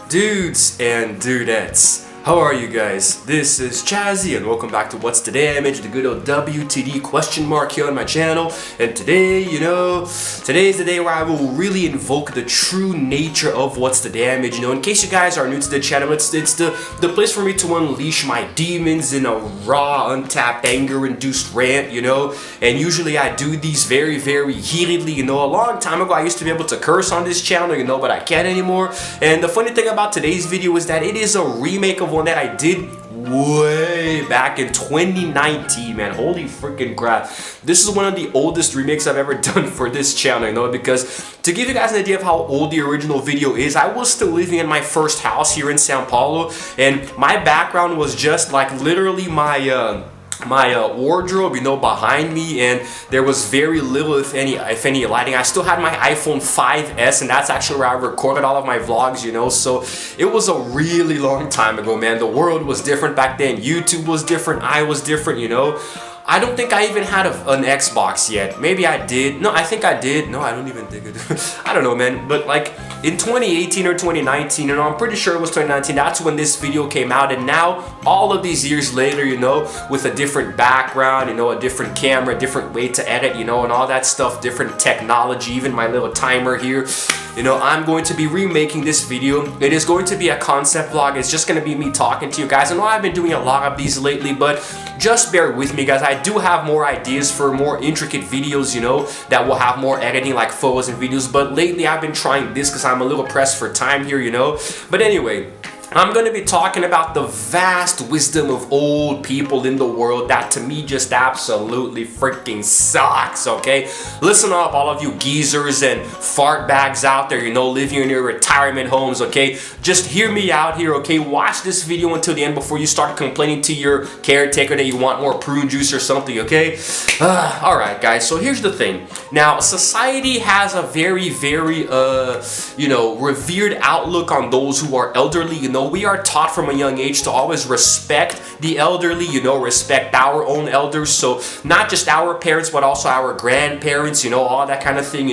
Dudes and dudettes, how are you guys? This is Chazzy and welcome back to What's the Damage, the good old WTD question mark here on my channel. And today, today's the day where I will really invoke the true nature of What's the Damage. In case you guys are new to the channel, it's the place for me to unleash my demons in a raw, untapped, anger-induced rant, And usually I do these very, very heatedly, A long time ago I used to be able to curse on this channel, but I can't anymore. And the funny thing about today's video is that it is a remake of one that I did way back in 2019, man. Holy freaking crap. This is one of the oldest remakes I've ever done for this channel, because to give you guys an idea of how old the original video is, I was still living in my first house here in Sao Paulo, and my background was just like literally my wardrobe, behind me, and there was very little, if any lighting. I still had my iPhone 5S, and that's actually where I recorded all of my vlogs, so it was a really long time ago, man. The world was different back then. YouTube was different. I was different, I don't think I even had an Xbox yet. Maybe I did. No, I think I did. No, I don't even think I did. I don't know, man. But like in 2018 or 2019, I'm pretty sure it was 2019. That's when this video came out. And now, all of these years later, with a different background, a different camera, different way to edit, and all that stuff, different technology, even my little timer here. I'm going to be remaking this video. It is going to be a concept vlog. It's just going to be me talking to you guys. I know I've been doing a lot of these lately, but just bear with me, guys. I do have more ideas for more intricate videos, that will have more editing, like photos and videos. But lately, I've been trying this because I'm a little pressed for time here, But anyway, I'm going to be talking about the vast wisdom of old people in the world that to me just absolutely freaking sucks, okay? Listen up, all of you geezers and fart bags out there, living in your retirement homes, okay? Just hear me out here, okay? Watch this video until the end before you start complaining to your caretaker that you want more prune juice or something, okay? Alright, guys, so here's the thing. Now, society has a very, very, revered outlook on those who are elderly, We are taught from a young age to always respect the elderly, respect our own elders. So not just our parents, but also our grandparents, all that kind of thing,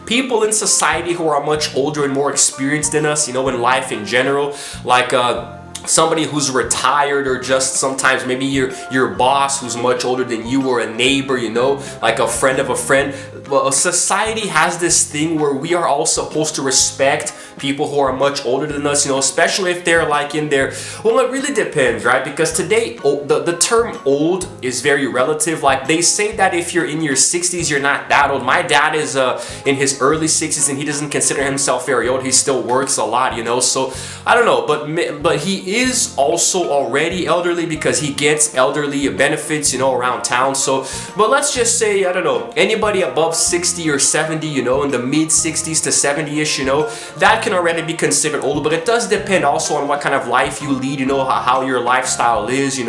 People in society who are much older and more experienced than us, in life in general, like, somebody who's retired, or just sometimes maybe your boss who's much older than you, or a neighbor, like a friend of a friend. Well, society has this thing where we are all supposed to respect people who are much older than us, especially if they're like in their, well, it really depends, right? Because today, the term old is very relative. Like they say that if you're in your 60s, you're not that old. My dad is in his early 60s, and he doesn't consider himself very old. He still works a lot, So I don't know, but he is also already elderly because he gets elderly benefits, around town. So, but let's just say, I don't know, anybody above 60 or 70, in the mid 60s to 70-ish, that can already be considered old. But it does depend also on what kind of life you lead, how your lifestyle is,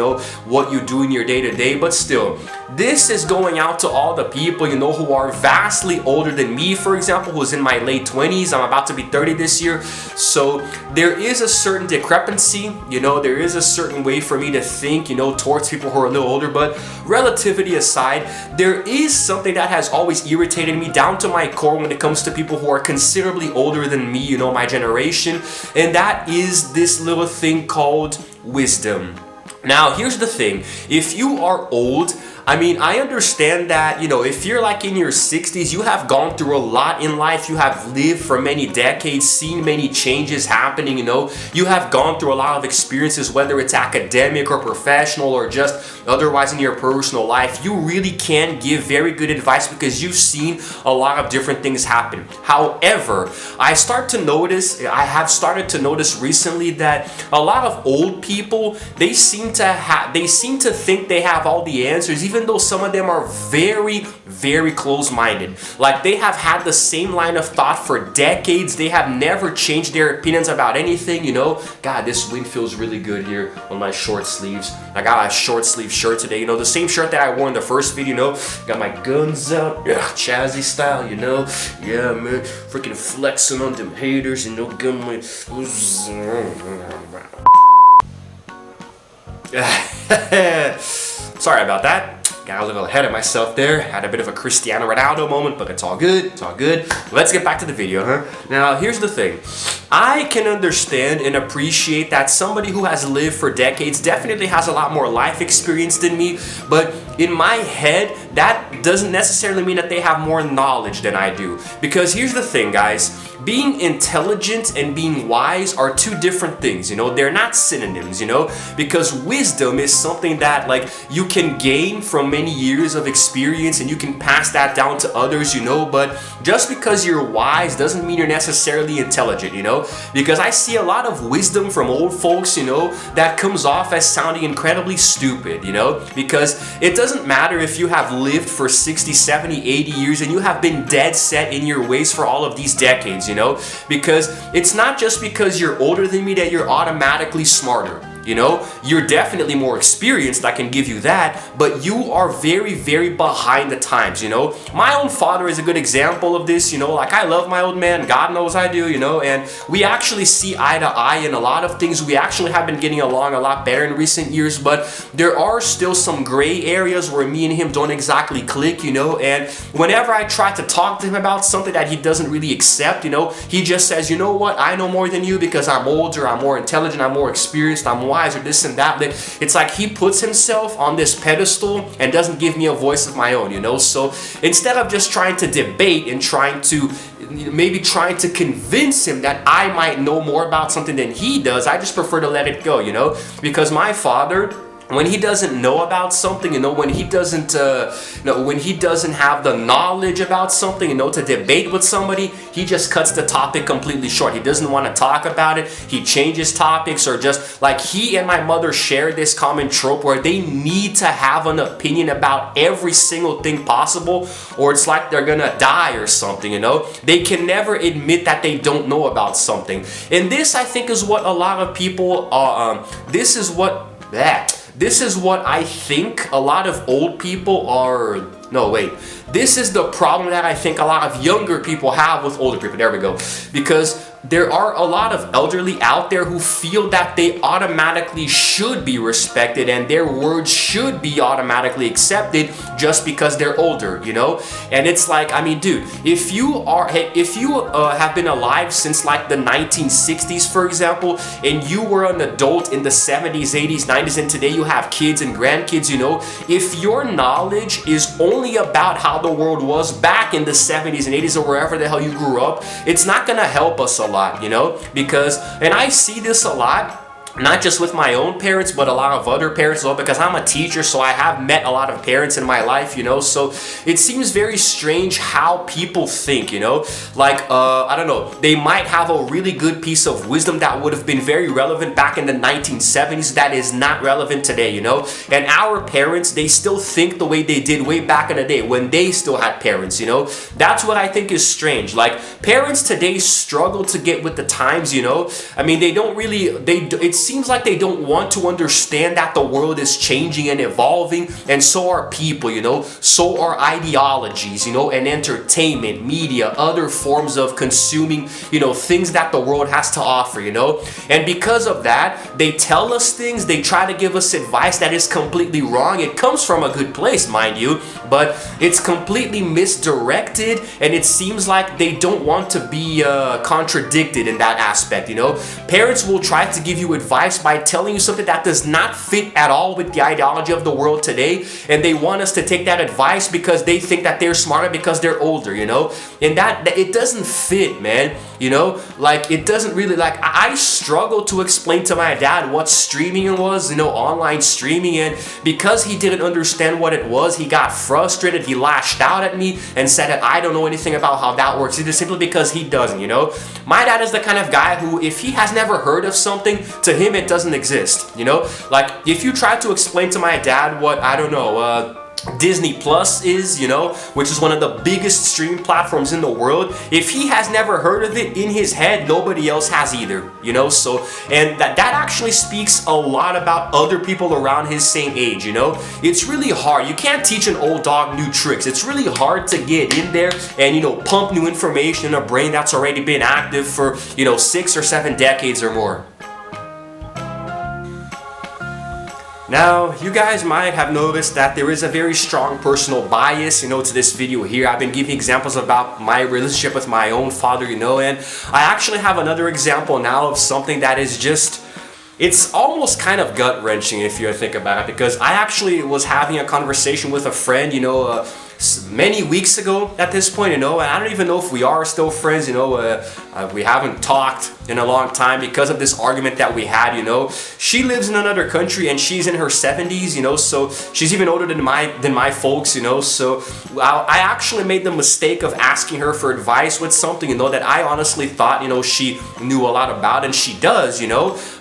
what you do in your day-to-day. But still, this is going out to all the people, who are vastly older than me, for example, who's in my late 20s. I'm about to be 30 this year. So there is a certain discrepancy, there is a certain way for me to think, towards people who are a little older. But relativity aside, there is something that has always irritated me down to my core when it comes to people who are considerably older than me, my generation, and that is this little thing called wisdom. Now, here's the thing. If you are old, I understand that, if you're like in your 60s, you have gone through a lot in life. You have lived for many decades, seen many changes happening, You have gone through a lot of experiences, whether it's academic or professional or just otherwise in your personal life. You really can give very good advice because you've seen a lot of different things happen. However, I have started to notice recently that a lot of old people, they seem to think they have all the answers, even though some of them are very, very close-minded. Like they have had the same line of thought for decades. They have never changed their opinions about anything, God, this wind feels really good here on my short sleeves. I got a short sleeve shirt today, the same shirt that I wore in the first video, Got my guns out, yeah, Chazzy style, Yeah, man, freaking flexing on them haters, gun my... Sorry about that. got a little ahead of myself there. Had a bit of a Cristiano Ronaldo moment, but it's all good. It's all good. Let's get back to the video, huh? Now, here's the thing. I can understand and appreciate that somebody who has lived for decades definitely has a lot more life experience than me, but in my head, that doesn't necessarily mean that they have more knowledge than I do. Because here's the thing, guys. Being intelligent and being wise are two different things, you know? They're not synonyms, you know? Because wisdom is something that, like, you can gain from many years of experience and you can pass that down to others, you know? But just because you're wise doesn't mean you're necessarily intelligent, you know? Because I see a lot of wisdom from old folks, you know, that comes off as sounding incredibly stupid, you know? Because it doesn't matter if you have lived for 60, 70, 80 years and you have been dead set in your ways for all of these decades, you know? Because it's not just because you're older than me that you're automatically smarter. You know, you're definitely more experienced, I can give you that, but you are very, very behind the times, you know. My own father is a good example of this, you know, like I love my old man, God knows I do, you know, and we actually see eye to eye in a lot of things. We actually have been getting along a lot better in recent years, but there are still some gray areas where me and him don't exactly click, you know, and whenever I try to talk to him about something that he doesn't really accept, you know, he just says, you know what, I know more than you because I'm older, I'm more intelligent, I'm more experienced, I'm wise, or this and that. It's like he puts himself on this pedestal and doesn't give me a voice of my own, you know. So instead of just trying to debate and trying to convince him that I might know more about something than he does, I just prefer to let it go, you know. Because my father, when he doesn't know about something, you know, when he doesn't have the knowledge about something, you know, to debate with somebody, he just cuts the topic completely short. He doesn't want to talk about it. He changes topics, or just like he and my mother share this common trope where they need to have an opinion about every single thing possible, or it's like they're gonna die or something, you know. They can never admit that they don't know about something. And this, I think, is what a lot of people this is what I think a lot of old people are. No, wait. This is the problem that I think a lot of younger people have with older people. There we go. Because there are a lot of elderly out there who feel that they automatically should be respected and their words should be automatically accepted just because they're older, you know? And it's like, I mean, dude, if you have been alive since like the 1960s, for example, and you were an adult in the 70s, 80s, 90s, and today you have kids and grandkids, you know, if your knowledge is only about how the world was back in the 70s and 80s or wherever the hell you grew up, it's not gonna help us a lot, you know, because, and I see this a lot, not just with my own parents, but a lot of other parents as well, because I'm a teacher, so I have met a lot of parents in my life, you know, so it seems very strange how people think, you know, like, I don't know, they might have a really good piece of wisdom that would have been very relevant back in the 1970s that is not relevant today, you know, and our parents, they still think the way they did way back in the day when they still had parents, you know. That's what I think is strange. Like, parents today struggle to get with the times, you know. I mean, they don't really, it seems like they don't want to understand that the world is changing and evolving, and so are people, you know, so are ideologies, you know, and entertainment, media, other forms of consuming, you know, things that the world has to offer, you know. And because of that, they tell us things, they try to give us advice that is completely wrong. It comes from a good place, mind you, but it's completely misdirected, and it seems like they don't want to be contradicted in that aspect, you know. Parents will try to give you advice by telling you something that does not fit at all with the ideology of the world today, and they want us to take that advice because they think that they're smarter because they're older, you know. And that it doesn't fit, man, you know. Like, it doesn't really, like, I struggle to explain to my dad what streaming was, you know, online streaming, and because he didn't understand what it was, he got frustrated, he lashed out at me and said that I don't know anything about how that works, either simply because he doesn't, you know. My dad is the kind of guy who, if he has never heard of something, to him it doesn't exist, you know. Like, if you try to explain to my dad what, I don't know, Disney Plus is, you know, which is one of the biggest streaming platforms in the world, if he has never heard of it, in his head nobody else has either, you know. So, and that actually speaks a lot about other people around his same age, you know. It's really hard. You can't teach an old dog new tricks. It's really hard to get in there and, you know, pump new information in a brain that's already been active for, you know, 6 or 7 decades or more. Now, you guys might have noticed that there is a very strong personal bias, to this video here. I've been giving examples about my relationship with my own father, and I actually have another example now of something that is just, it's almost kind of gut-wrenching if you think about it, because I actually was having a conversation with a friend, many weeks ago at this point, and I don't even know if we are still friends, we haven't talked in a long time because of this argument that we had, She lives in another country and she's in her 70s, so she's even older than my folks, so I actually made the mistake of asking her for advice with something, that I honestly thought, she knew a lot about, and she does,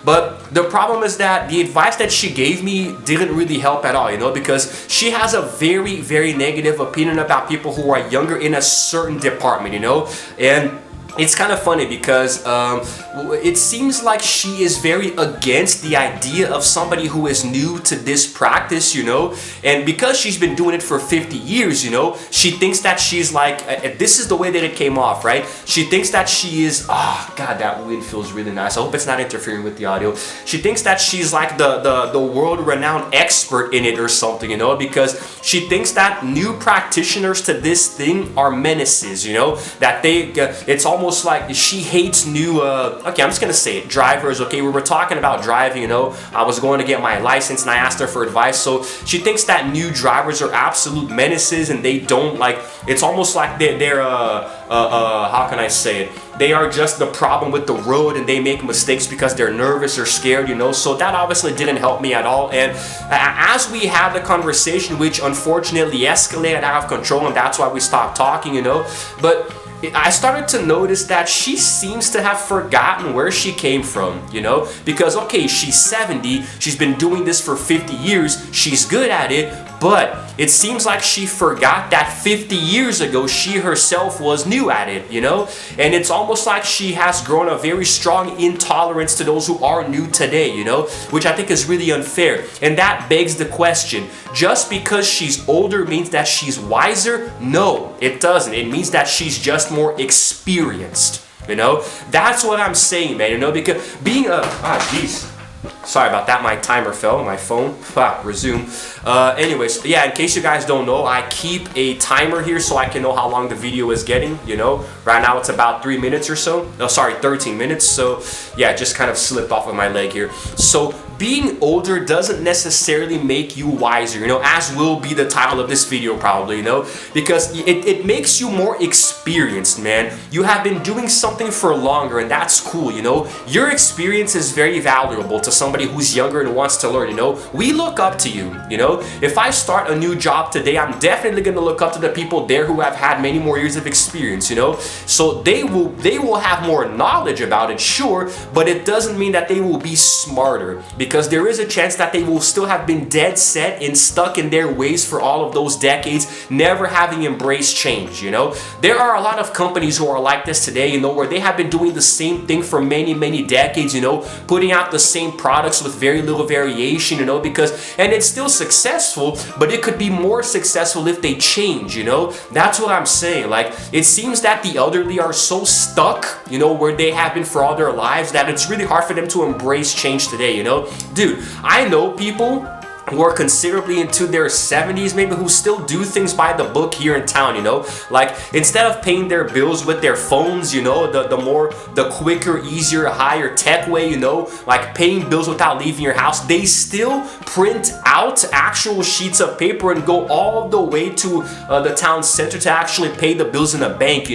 but the problem is that the advice that she gave me didn't really help at all, because she has a very, very negative opinion about people who are younger in a certain department, and it's kind of funny because it seems like she is very against the idea of somebody who is new to this practice, and because she's been doing it for 50 years, she thinks that she's like, this is the way that it came off, right? She thinks that she is, oh God, that wind feels really nice. I hope it's not interfering with the audio. She thinks that she's like the world-renowned expert in it or something, because she thinks that new practitioners to this thing are menaces, that it's almost like she hates new, okay, I'm just gonna say it, drivers. Okay, we were talking about driving, I was going to get my license and I asked her for advice. So she thinks that new drivers are absolute menaces and they don't like, it's almost like they're how can I say it? They are just the problem with the road and they make mistakes because they're nervous or scared, So that obviously didn't help me at all. And as we had the conversation, which unfortunately escalated out of control, and that's why we stopped talking, but I started to notice that she seems to have forgotten where she came from, because okay, she's 70, she's been doing this for 50 years, she's good at it, but it seems like she forgot that 50 years ago she herself was new at it, and it's almost like she has grown a very strong intolerance to those who are new today, which I think is really unfair. And that begs the question, just because she's older means that she's wiser? No, it doesn't. It means that she's just more experienced, That's what I'm saying, man, because being jeez. Sorry about that, my timer fell on my phone. Resume. Anyways, yeah, in case you guys don't know, I keep a timer here so I can know how long the video is getting, Right now it's about 3 minutes or so. No, sorry, 13 minutes. So yeah, just kind of slipped off of my leg here. So being older doesn't necessarily make you wiser, as will be the title of this video probably, because it makes you more experienced, man. You have been doing something for longer and that's cool, Your experience is very valuable to somebody who's younger and wants to learn, We look up to you, If I start a new job today, I'm definitely going to look up to the people there who have had many more years of experience, So they will have more knowledge about it, sure, but it doesn't mean that they will be smarter, because there is a chance that they will still have been dead set and stuck in their ways for all of those decades, never having embraced change, There are a lot of companies who are like this today, where they have been doing the same thing for many, many decades, putting out the same products with very little variation, and it's still successful, but it could be more successful if they change, That's what I'm saying. Like, it seems that the elderly are so stuck, where they have been for all their lives, that it's really hard for them to embrace change today, Dude, I know people who are considerably into their 70s maybe, who still do things by the book here in town, like instead of paying their bills with their phones, the quicker, easier, higher tech way, like paying bills without leaving your house, they still print out actual sheets of paper and go all the way to the town center to actually pay the bills in a bank,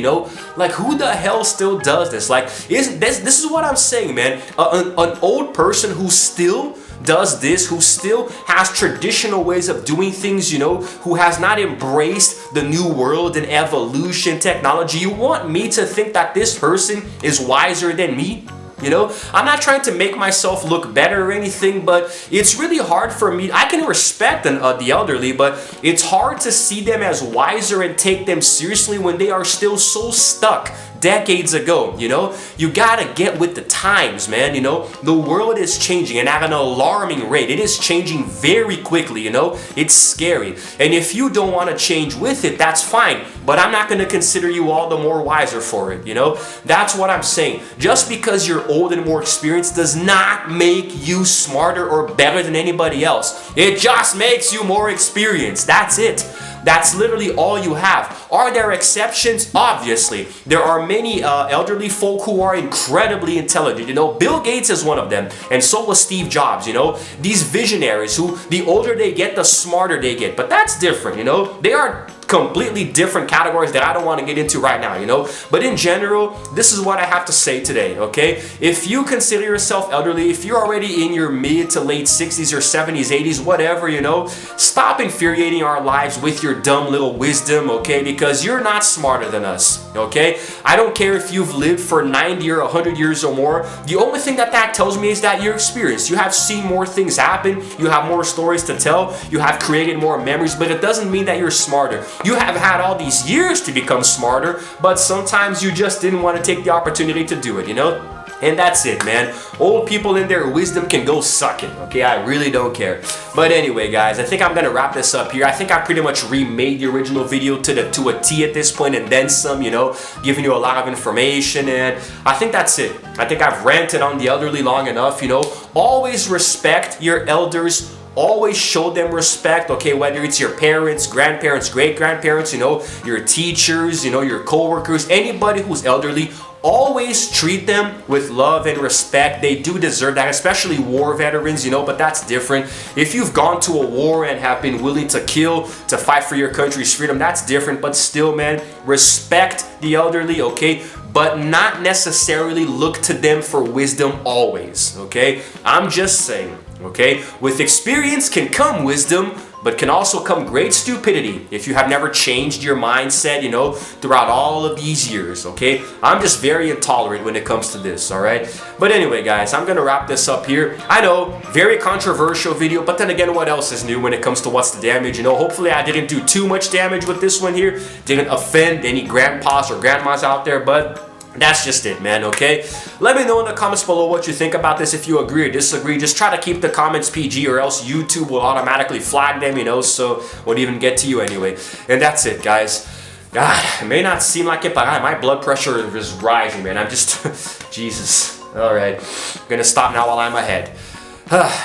like who the hell still does this? Like, this is what I'm saying, man. An old person who still does this, who still has traditional ways of doing things, who has not embraced the new world and evolution, technology. You want me to think that this person is wiser than me? I'm not trying to make myself look better or anything, but it's really hard for me. I can respect the elderly, but it's hard to see them as wiser and take them seriously when they are still so stuck decades ago, you know? You gotta get with the times, man, you know? The world is changing and at an alarming rate. It is changing very quickly, you know? It's scary. And if you don't want to change with it, that's fine. But I'm not going to consider you all the more wiser for it, you know? That's what I'm saying. Just because you're old and more experienced does not make you smarter or better than anybody else. It just makes you more experienced. That's it. That's literally all you have. Are there exceptions? Obviously. There are many elderly folk who are incredibly intelligent. You know, Bill Gates is one of them. And so was Steve Jobs, you know. These visionaries who, the older they get, the smarter they get. But that's different, you know. They are completely different categories that I don't want to get into right now, you know. But in general, this is what I have to say today, okay? If you consider yourself elderly, if you're already in your mid to late 60s or 70s, 80s, whatever, you know, stop infuriating our lives with your dumb little wisdom, okay? Because you're not smarter than us, okay? I don't care if you've lived for 90 or 100 years or more. The only thing that tells me is that you're experienced. You have seen more things happen. You have more stories to tell. You have created more memories, but it doesn't mean that you're smarter. You have had all these years to become smarter, but sometimes you just didn't want to take the opportunity to do it, you know? And that's it, man. Old people in their wisdom can go suck it, okay? I really don't care. But anyway, guys, I think I'm gonna wrap this up here. I think I pretty much remade the original video to a T at this point and then some, you know, giving you a lot of information, and I think that's it. I think I've ranted on the elderly long enough, you know? Always respect your elders. Always show them respect, okay, whether it's your parents, grandparents, great-grandparents, you know, your teachers, you know, your co-workers, anybody who's elderly, always treat them with love and respect. They do deserve that, especially war veterans, you know, but that's different. If you've gone to a war and have been willing to kill, to fight for your country's freedom, that's different, but still, man, respect the elderly, okay? But not necessarily look to them for wisdom always, okay? I'm just saying. Okay, with experience can come wisdom, but can also come great stupidity if you have never changed your mindset, you know, throughout all of these years, okay? I'm just very intolerant when it comes to this, all right? But anyway, guys, I'm gonna wrap this up here. I know, very controversial video, but then again, what else is new when it comes to what's the damage? You know, hopefully I didn't do too much damage with this one here, didn't offend any grandpas or grandmas out there, but that's just it, man, okay? Let me know in the comments below what you think about this, if you agree or disagree. Just try to keep the comments PG or else YouTube will automatically flag them, you know, so it won't even get to you anyway. And that's it, guys. God, it may not seem like it, but my blood pressure is rising, man. I'm just, Jesus. All right, I'm gonna stop now while I'm ahead.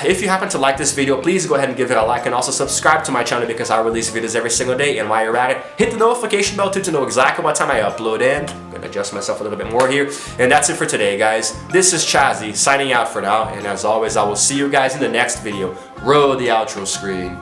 If you happen to like this video, please go ahead and give it a like and also subscribe to my channel because I release videos every single day. And while you're at it, hit the notification bell too to know exactly what time I upload. And I'm going to adjust myself a little bit more here. And that's it for today, guys. This is Chazzy signing out for now. And as always, I will see you guys in the next video. Roll the outro screen.